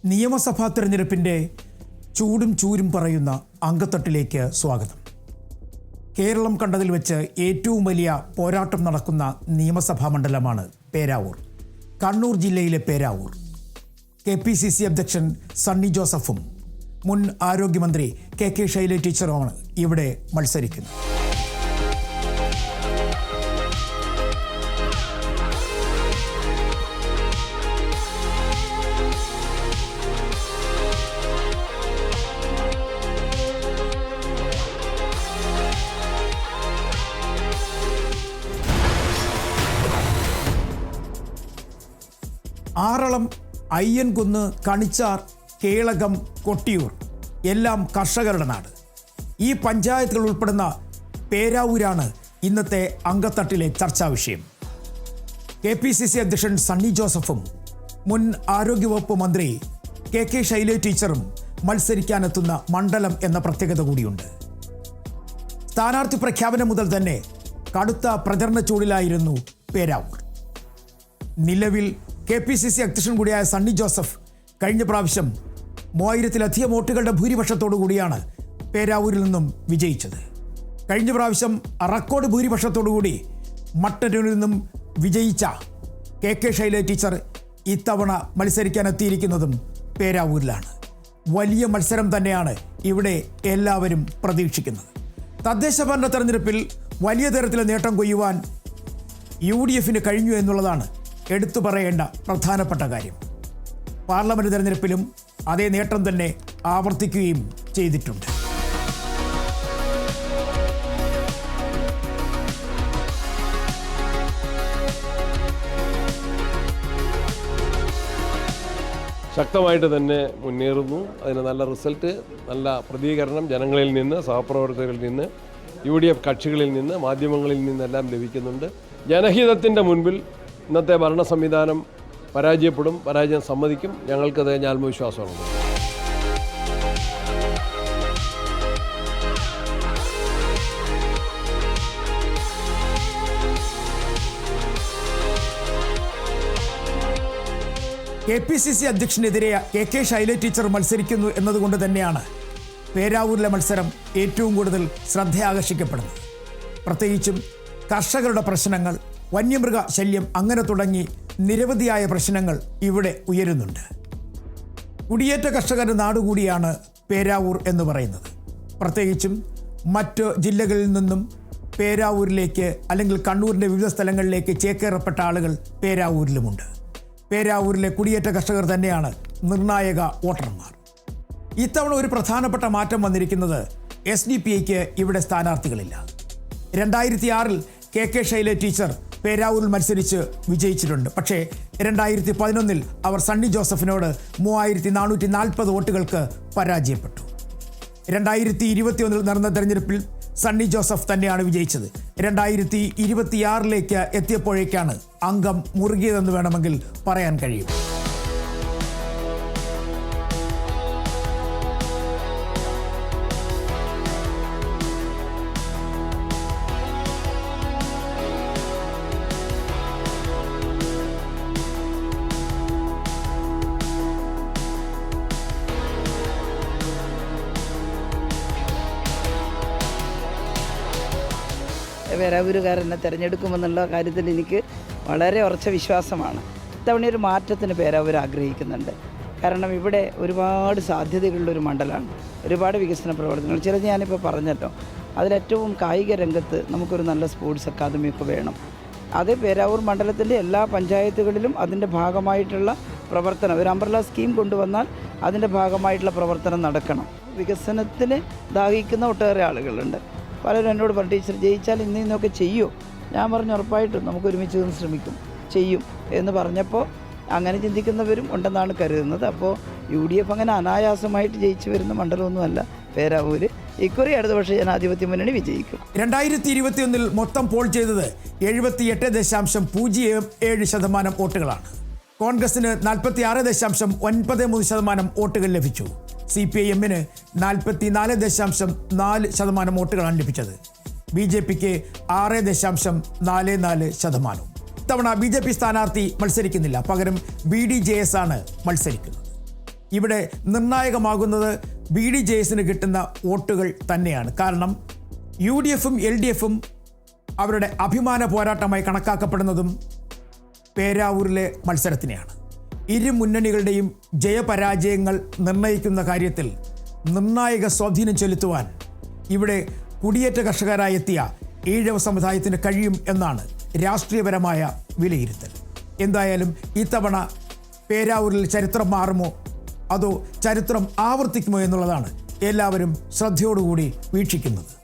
നിയമസഭാ തെരഞ്ഞെടുപ്പിൻ്റെ ചൂടും ചൂരും പറയുന്ന അങ്കത്തട്ടിലേക്ക് സ്വാഗതം. കേരളം കണ്ടതിൽ വെച്ച് ഏറ്റവും വലിയ പോരാട്ടം നടക്കുന്ന നിയമസഭാ മണ്ഡലമാണ് പേരാവൂർ. കണ്ണൂർ ജില്ലയിലെ പേരാവൂർ. KPCC അധ്യക്ഷൻ സണ്ണി ജോസഫും മുൻ ആരോഗ്യമന്ത്രി KK ശൈലജ ടീച്ചറുമാണ് ഇവിടെ മത്സരിക്കുന്നത്. ആറളം, അയ്യൻകുന്ന്, കണിച്ചാർ, കേളകം, കൊട്ടിയൂർ എല്ലാം കർഷകരുടെ നാട്. ഈ പഞ്ചായത്തുകൾ ഉൾപ്പെടുന്ന പേരാവൂരാണ് ഇന്നത്തെ അങ്കത്തട്ടിലെ ചർച്ചാ വിഷയം. KPCC അധ്യക്ഷൻ സണ്ണി ജോസഫും മുൻ ആരോഗ്യവകുപ്പ് മന്ത്രി KK ശൈലജ ടീച്ചറും മത്സരിക്കാനെത്തുന്ന മണ്ഡലം എന്ന പ്രത്യേകത കൂടിയുണ്ട്. സ്ഥാനാർത്ഥി പ്രഖ്യാപനം മുതൽ തന്നെ കടുത്ത പ്രചരണ ചൂടിലായിരുന്നു പേരാവൂർ. നിലവിൽ KPCC അധ്യക്ഷൻ കൂടിയായ സണ്ണി ജോസഫ് കഴിഞ്ഞ പ്രാവശ്യം 3000-ലധികം വോട്ടുകളുടെ ഭൂരിപക്ഷത്തോടു കൂടിയാണ് പേരാവൂരിൽ നിന്നും വിജയിച്ചത്. കഴിഞ്ഞ പ്രാവശ്യം റെക്കോർഡ് ഭൂരിപക്ഷത്തോടുകൂടി മട്ടന്നൂരിൽ നിന്നും വിജയിച്ച KK ശൈലജ ടീച്ചർ ഇത്തവണ മത്സരിക്കാനെത്തിയിരിക്കുന്നതും പേരാവൂരിലാണ്. വലിയ മത്സരം തന്നെയാണ് ഇവിടെ എല്ലാവരും പ്രതീക്ഷിക്കുന്നത്. തദ്ദേശ ഭരണ തെരഞ്ഞെടുപ്പിൽ വലിയ തരത്തിലെ നേട്ടം കൊയ്യുവാൻ UDFന് കഴിഞ്ഞു എന്നുള്ളതാണ് എടുത്തു പറയേണ്ട പ്രധാനപ്പെട്ട കാര്യം. പാർലമെന്റ് തെരഞ്ഞെടുപ്പിലും അതേ നേട്ടം തന്നെ ആവർത്തിക്കുകയും ചെയ്തിട്ടുണ്ട്. ശക്തമായിട്ട് തന്നെ മുന്നേറുന്നു. അതിന് നല്ല റിസൾട്ട്, നല്ല പ്രതികരണം ജനങ്ങളിൽ നിന്ന്, സഹപ്രവർത്തകരിൽ നിന്ന്, UDF കക്ഷികളിൽ നിന്ന്, മാധ്യമങ്ങളിൽ നിന്നെല്ലാം ലഭിക്കുന്നുണ്ട്. ജനഹിതത്തിൻ്റെ മുൻപിൽ ഇന്നത്തെ ഭരണ സംവിധാനം പരാജയപ്പെടും, പരാജയം സമ്മതിക്കും. ഞങ്ങൾക്കത് ആത്മവിശ്വാസമുണ്ട്. KPCC അധ്യക്ഷനെതിരെ KK ശൈലജ ടീച്ചർ മത്സരിക്കുന്നു എന്നതുകൊണ്ട് തന്നെയാണ് പേരാവൂരിലെ മത്സരം ഏറ്റവും കൂടുതൽ ശ്രദ്ധയാകർഷിക്കപ്പെടുന്നത്. പ്രത്യേകിച്ചും കർഷകരുടെ പ്രശ്നങ്ങൾ, വന്യമൃഗ ശല്യം, അങ്ങനെ തുടങ്ങി നിരവധിയായ പ്രശ്നങ്ങൾ ഇവിടെ ഉയരുന്നുണ്ട്. കുടിയേറ്റ കർഷകരുടെ നാടുകൂടിയാണ് പേരാവൂർ എന്ന് പറയുന്നത്. പ്രത്യേകിച്ചും മറ്റ് ജില്ലകളിൽ നിന്നും പേരാവൂരിലേക്ക് അല്ലെങ്കിൽ കണ്ണൂരിൻ്റെ വിവിധ സ്ഥലങ്ങളിലേക്ക് ചേക്കേറപ്പെട്ട ആളുകൾ പേരാവൂരിലുമുണ്ട്. പേരാവൂരിലെ കുടിയേറ്റ കർഷകർ തന്നെയാണ് നിർണായക വോട്ടർമാർ. ഇത്തവണ ഒരു പ്രധാനപ്പെട്ട മാറ്റം വന്നിരിക്കുന്നത് SDPIക്ക് ഇവിടെ സ്ഥാനാർത്ഥികളില്ല. 2006-ൽ KK ശൈലജ ടീച്ചർ പേരാവൂരിൽ മത്സരിച്ച് വിജയിച്ചിട്ടുണ്ട്. പക്ഷേ 2011-ൽ അവർ സണ്ണി ജോസഫിനോട് 3440 വോട്ടുകൾക്ക് പരാജയപ്പെട്ടു. 2021-ൽ നടന്ന തെരഞ്ഞെടുപ്പിൽ സണ്ണി ജോസഫ് തന്നെയാണ് വിജയിച്ചത്. 2026-ലേക്ക് എത്തിയപ്പോഴേക്കാണ് അംഗം മുറുകിയതെന്ന് വേണമെങ്കിൽ പറയാൻ കഴിയും. പേരാവൂരുകാരനെ തിരഞ്ഞെടുക്കുമെന്നുള്ള കാര്യത്തിൽ എനിക്ക് വളരെ ഉറച്ച വിശ്വാസമാണ്. ഇത്തവണ ഒരു മാറ്റത്തിന് പേരാവൂർ ആഗ്രഹിക്കുന്നുണ്ട്. കാരണം ഇവിടെ ഒരുപാട് സാധ്യതകളുള്ളൊരു മണ്ഡലമാണ്. ഒരുപാട് വികസന പ്രവർത്തനങ്ങൾ, ചിലത് ഞാനിപ്പോൾ പറഞ്ഞല്ലോ. അതിലേറ്റവും കായിക രംഗത്ത് നമുക്കൊരു നല്ല സ്പോർട്സ് അക്കാദമിയൊക്കെ വേണം. അത് പേരാവൂർ മണ്ഡലത്തിൻ്റെ എല്ലാ പഞ്ചായത്തുകളിലും അതിൻ്റെ ഭാഗമായിട്ടുള്ള പ്രവർത്തനം, ഒരു അംബ്രല്ല സ്കീം കൊണ്ടുവന്നാൽ അതിൻ്റെ ഭാഗമായിട്ടുള്ള പ്രവർത്തനം നടക്കണം. വികസനത്തിന് ദാഹിക്കുന്ന ഒട്ടേറെ ആളുകളുണ്ട്. പലരും എന്നോട് പറഞ്ഞു, ടീച്ചർ ജയിച്ചാൽ ഇന്നൊക്കെ ചെയ്യുമോ? ഞാൻ പറഞ്ഞു, ഉറപ്പായിട്ടും നമുക്ക് ഒരുമിച്ച് നിന്ന് ശ്രമിക്കും, ചെയ്യും എന്ന് പറഞ്ഞപ്പോൾ അങ്ങനെ ചിന്തിക്കുന്നവരും ഉണ്ടെന്നാണ് കരുതുന്നത്. അപ്പോൾ UDF അങ്ങനെ അനായാസമായിട്ട് ജയിച്ചു വരുന്ന മണ്ഡലമൊന്നുമല്ല പേരാവൂര്. ഇക്കുറി ഇടതുപക്ഷ ജനാധിപത്യ മുന്നണി വിജയിക്കും. 2021-ൽ മൊത്തം പോൾ ചെയ്തത് 78.07% വോട്ടുകളാണ്. കോൺഗ്രസിന് 46.93% വോട്ടുകൾ ലഭിച്ചു. CPIM-ന് 44.4% വോട്ടുകളാണ് ലഭിച്ചത്. BJPക്ക് 6.44%. ഇത്തവണ BJP സ്ഥാനാർത്ഥി മത്സരിക്കുന്നില്ല, പകരം BDJS ആണ് മത്സരിക്കുന്നത്. ഇവിടെ നിർണായകമാകുന്നത് BDJSന് കിട്ടുന്ന വോട്ടുകൾ തന്നെയാണ്. കാരണം UDFും LDFും അവരുടെ അഭിമാന പോരാട്ടമായി കണക്കാക്കപ്പെടുന്നതും പേരാവൂരിലെ മത്സരത്തിനെയാണ്. ഇരു മുന്നണികളുടെയും ജയപരാജയങ്ങൾ നിർണ്ണയിക്കുന്ന കാര്യത്തിൽ നിർണായക സ്വാധീനം ചെലുത്തുവാൻ ഇവിടെ കുടിയേറ്റ കർഷകരായി എത്തിയ ഈഴവ സമുദായത്തിന് കഴിയും എന്നാണ് രാഷ്ട്രീയപരമായ വിലയിരുത്തൽ. എന്തായാലും ഇത്തവണ പേരാവൂരിൽ ചരിത്രം മാറുമോ അതോ ചരിത്രം ആവർത്തിക്കുമോ എന്നുള്ളതാണ് എല്ലാവരും ശ്രദ്ധയോടുകൂടി വീക്ഷിക്കുന്നത്.